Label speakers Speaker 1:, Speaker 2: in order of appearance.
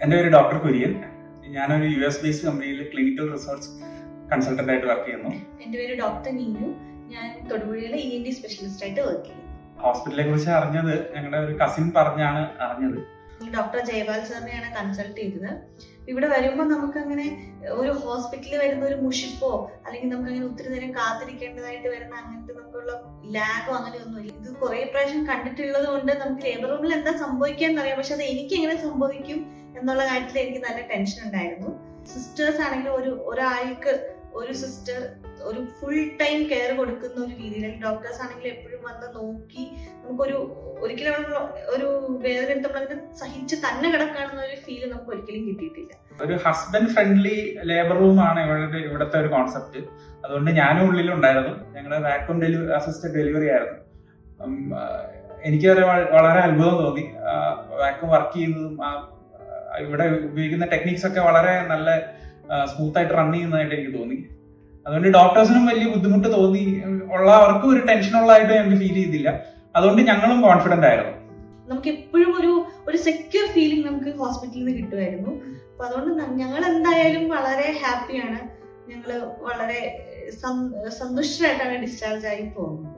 Speaker 1: എൻ്റെ പേര് ഡോക്ടർ കുര്യൻ. ഞാനൊരു US ബേസ്ഡ് കമ്പനിയിൽ ക്ലിനിക്കൽ റിസർച്ച് കൺസൾട്ടന്റ് ആയിട്ട് വർക്ക് ചെയ്യുന്നു.
Speaker 2: എൻ്റെ പേര് ഡോക്ടർ നീനു. ഞാൻ തൊടുപുഴയിലെ ENT സ്പെഷ്യലിസ്റ്റ് ആയിട്ട് വർക്ക് ചെയ്യുന്നു.
Speaker 1: ഹോസ്പിറ്റലിനെ കുറിച്ച് അറിഞ്ഞത് ഞങ്ങളുടെ ഒരു കസിൻ പറഞ്ഞാണ് അറിഞ്ഞത്.
Speaker 2: ഡോക്ടർ ജയപാൽ സാറിനെയാണ് കൺസൾട്ട് ചെയ്തത്. ഇവിടെ വരുമ്പോൾ നമുക്ക് അങ്ങനെ ഒരു ഹോസ്പിറ്റലിൽ വരുന്ന ഒരു മുഷിപ്പോ അല്ലെങ്കിൽ നമുക്ക് അങ്ങനെ ഒത്തിരി നേരം കാത്തിരിക്കേണ്ടതായിട്ട് വരുന്ന അങ്ങനത്തെ നമുക്കുള്ള ലാഗോ അങ്ങനെ ഒന്നുമില്ല. ഇത് കുറെ പ്രാവശ്യം കണ്ടിട്ടുള്ളത് കൊണ്ട് നമുക്ക് ലേബർ റൂമിൽ എന്താ സംഭവിക്കാന്ന് അറിയാം. പക്ഷെ അത് എനിക്ക് എങ്ങനെ സംഭവിക്കും എന്നുള്ള കാര്യത്തിൽ എനിക്ക് നല്ല ടെൻഷൻ ഉണ്ടായിരുന്നു. സിസ്റ്റേഴ്സ് ആണെങ്കിൽ ഒരാൾക്ക് ഒരു സിസ്റ്റർ ഒരു ഫുൾ ടൈം കെയർ കൊടുക്കുന്ന ഒരു രീതിയിൽ, ഡോക്ടേഴ്സ് ആണെങ്കിൽ എപ്പോഴും വന്ന് നോക്കി നമുക്കൊരു ഒരിക്കലും ഒരു വേദന എടുത്തപ്പോൾ അതിനെ സഹിച്ച് തന്നെ കിടക്കാണെന്ന ഒരു ഫീല് നമുക്ക് ഒരിക്കലും കിട്ടിയിട്ടില്ല.
Speaker 1: ഒരു ഹസ്ബൻഡ് ഫ്രണ്ട്ലി ലേബർ റൂമാണ് ഇവിടുത്തെ ഒരു കോൺസെപ്റ്റ്. അതുകൊണ്ട് ഞാനും ഉള്ളിലുണ്ടായിരുന്നു. ഞങ്ങളുടെ വാക്യൂം അസിസ്റ്റഡ് ഡെലിവറി ആയിരുന്നു. എനിക്ക് വളരെ അത്ഭുതം തോന്നി. വാക്യൂം വർക്ക് ചെയ്യുന്നതും ഇവിടെ ഉപയോഗിക്കുന്ന ടെക്നിക്സ് ഒക്കെ വളരെ നല്ല സ്മൂത്ത് ആയിട്ട് റൺ ചെയ്യുന്നതായിട്ട് എനിക്ക് തോന്നി. അതുകൊണ്ട് ഡോക്ടേഴ്സിനും വലിയ ബുദ്ധിമുട്ട് തോന്നി ഉള്ളവർക്കും ഒരു ടെൻഷൻ ഉള്ളതായിട്ട് ഞങ്ങൾക്ക് ഫീൽ ചെയ്തില്ല. അതുകൊണ്ട് ഞങ്ങളും കോൺഫിഡന്റ് ആയിരുന്നു.
Speaker 2: നമുക്ക് എപ്പോഴും ഒരു സെക്യൂർ ഫീലിംഗ് നമുക്ക് ഹോസ്പിറ്റലിൽ നിന്ന് കിട്ടുമായിരുന്നു. അപ്പൊ അതുകൊണ്ട് ഞങ്ങൾ എന്തായാലും വളരെ ഹാപ്പിയാണ്. ഞങ്ങൾ വളരെ സന്തുഷ്ടരായിട്ടാണ് ഡിസ്ചാർജ് ആയി പോകുന്നത്.